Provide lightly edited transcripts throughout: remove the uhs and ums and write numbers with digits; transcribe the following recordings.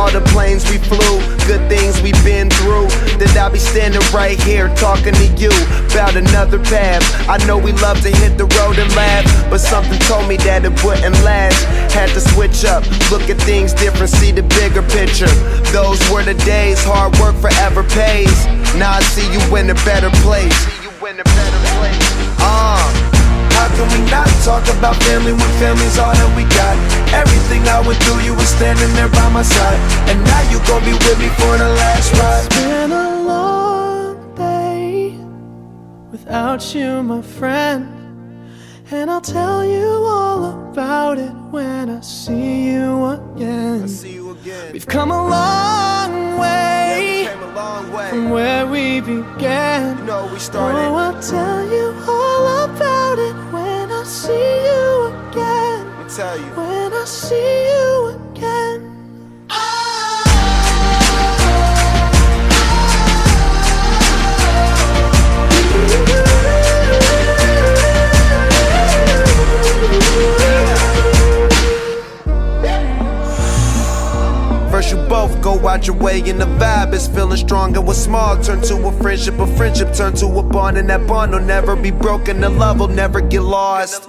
all the planes we flew, good things we've been through, that I'll be standing right here talking to you about another path. I know we love to hit the road and laugh, but something told me that it wouldn't last. Had to switch up, look at things different, see the bigger picture. Those were the days, hard work forever pays. Now I see you in a better place. How can we not talk about family when family's all that we got? Everything I went through, you were standing there by my side, and now you gon' be with me for the last ride. It's been a long day without you, my friend, and I'll tell you all about it when I see you again. We've come a long way, from where we began. Oh, I'll tell you all about it when I see you again. When I see you again. First you both go out your way and the vibe is feeling strong, and what's small turn to a friendship turn to a bond, and that bond will never be broken, the love will never get lost.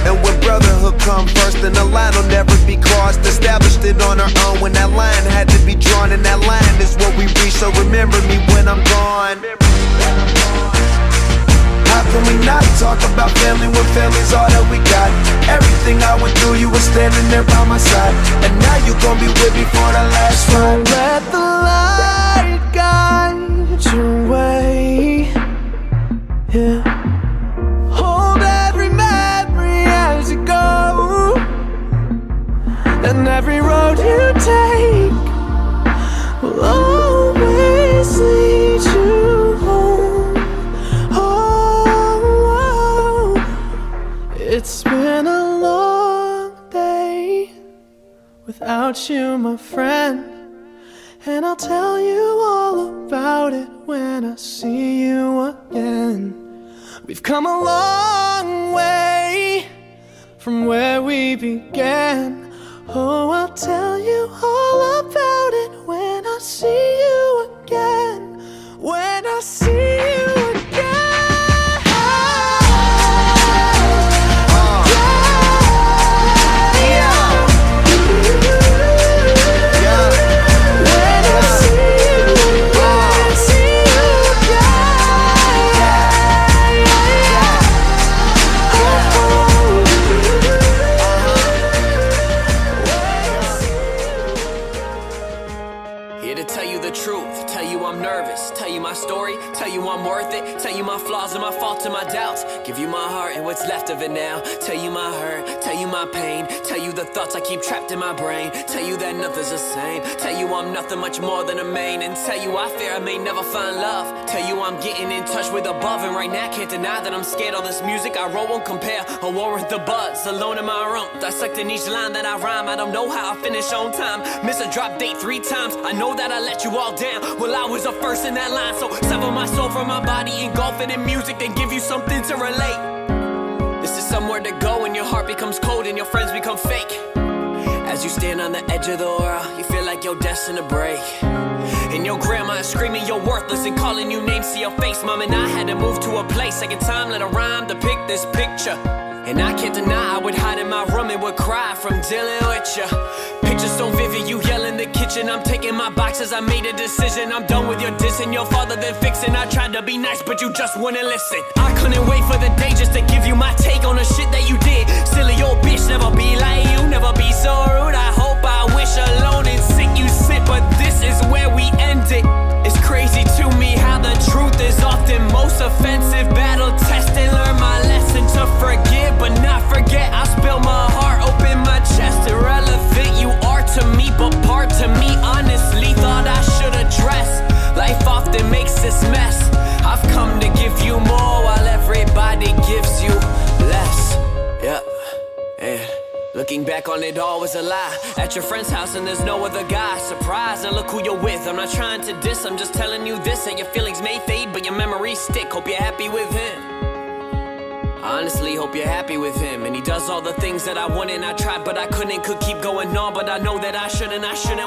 And when brotherhood come first, then the line will never be crossed. Established it on our own when that line had to be drawn, and that line is what we reach, so remember me when I'm gone. How can we not talk about family when family's all that we got? Everything I went through, you were standing there by my side, and now you gon' be with me for the last ride. So let the light guide your way, yeah. Hold every memory as you go, and every road you take will always lead you home. Oh, it's been a long day without you, my friend, and I'll tell you all about it when I see you again. We've come a long way from where we began. Oh, I'll tell you all about it when I see you again. When I see you again. And my faults and my doubts. Give you my heart and what's left of it now. Tell you my hurt, tell you my pain. Tell you the thoughts I keep trapped in my brain. Tell you that nothing's the same. Tell you I'm nothing much more than a main. And tell you I fear I may never find love. Tell you I'm getting in touch with above. And right now can't deny that I'm scared. All this music I wrote won't compare or warrant the buzz. Alone in my room, dissecting each line that I rhyme. I don't know how I finish on time. Miss a drop date 3 times. I know that I let you all down. Well, I was the first in that line. So sever my soul from my body, engulf it in music, then give you something to relate. This is somewhere to go when your heart becomes cold and your friends become fake. As you stand on the edge of the world, you feel like you're destined to break. And your grandma is screaming you're worthless and calling you names to your face. Mom and I had to move to a place. Second time, let a rhyme depict this picture. And I can't deny I would hide in my room and would cry from dealing with ya. Picture so vivid, you yell in the kitchen. I'm taking my boxes, I made a decision. I'm done with your dissing, your father then fixing. I tried to be nice, but you just wouldn't listen. I couldn't wait for the day just to give you my take on the shit that you did. Silly old bitch, never be like you, never be so rude. I hope, I wish alone and sick you sit, but this is where we end it. It's crazy to me how the truth is often most offensive. Battle tested, learn my lesson to forgive but not forget. I spill my heart, open my chest. Irrelevant you are to me, but part to me honestly thought I should address. Life often makes this mess. I've come to give you more while everybody gives you less. Yeah, and looking back on it all was a lie. At your friend's house and there's no other guy. Surprise, and look who you're with. I'm not trying to diss, I'm just telling you this. That your feelings may fade, but your memories stick. Hope you're happy with him. I honestly hope you're happy with him. And he does all the things that I wanted and I tried, but I couldn't. Could keep going on, but I know that I shouldn't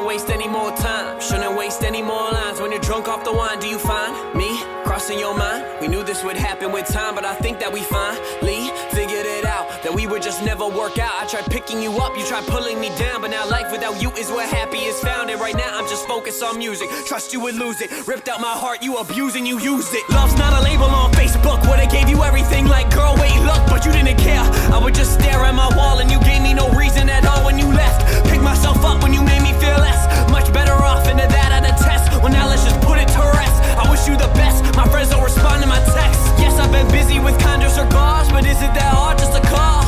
waste any more time. Shouldn't waste any more lines. When you're drunk off the wine, do you find me crossing your mind? We knew this would happen with time, but I think that we finally figured it out, that we would just never work out. I tried picking you up, you tried pulling me down, but now life without you is where happy is found. And right now I'm just focused on music. Trust you would lose it. Ripped out my heart, you abusing, you used it. Love's not a label on Facebook. Would've gave you everything like, girl, wait, look, but you didn't care. I would just stare at my wall and you gave me no reason at all when you left. Pick myself up when you made me feel less. Much better off into that I detest. Well, now let's just put it to rest. I wish you the best. My friends don't respond to my texts. Yes, I've been busy with kind of cigars, but is it that hard just to call?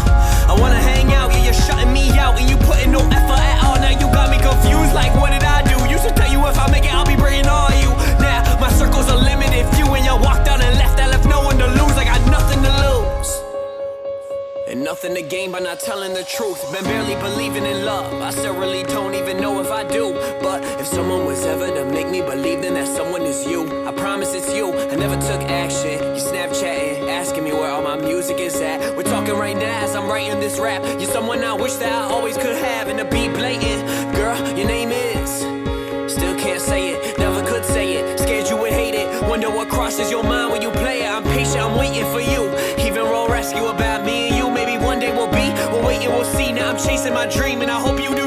I wanna hang out, yeah, you're shutting me out, and you putting no effort at all. Now you got me confused, like what did I do? Used to tell you if I make it, I'll be bringing all you. Now my circle's a limited few, and you walked out and left. I left no one to lose. I got nothing to lose and nothing to gain by not telling the truth. Been barely believing in love. I still really don't even know if I do. But if someone was ever to make me believe, then that someone is you. I promise it's you. I never took action. You Snapchatting, asking me where all my music is at. We're talking right now as I'm writing this rap. You're someone I wish that I always could have. And to be blatant, girl, your name is. Still can't say it, never could say it. Scared you would hate it. Wonder what crosses your mind when you play it. I'm patient, I'm waiting for you. Even roll rescue about me and you. Maybe one day we'll be. We'll wait and we'll see. Now I'm chasing my dream and I hope you do